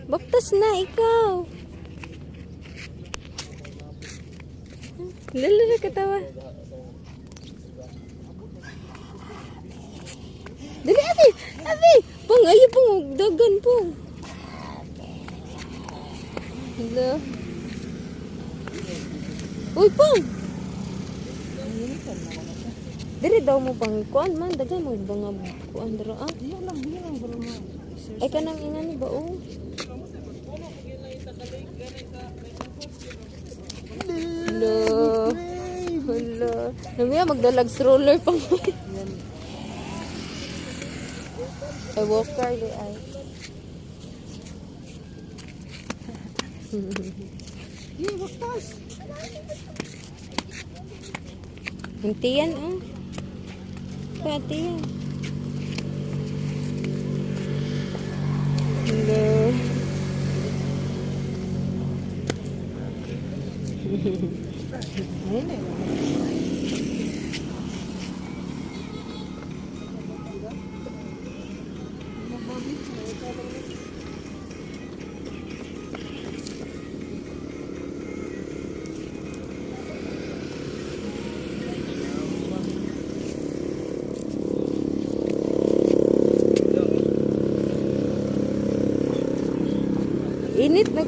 Baktas na ikaw. Lala katawa. Dali, Abi! Abi! Pang, ayaw pong, dagan pong. Hello. Uy, pong! Dili daw mo pang kuan man, dagan mo mga kuan dara ah. Diyan lang bro. Ay kanang ina ni ba oh. Hello. Hello. Namiya magdalag stroller pang. Ay walker di ay. Baktas. Hintiyan oh. Pati yan. Hello. Init na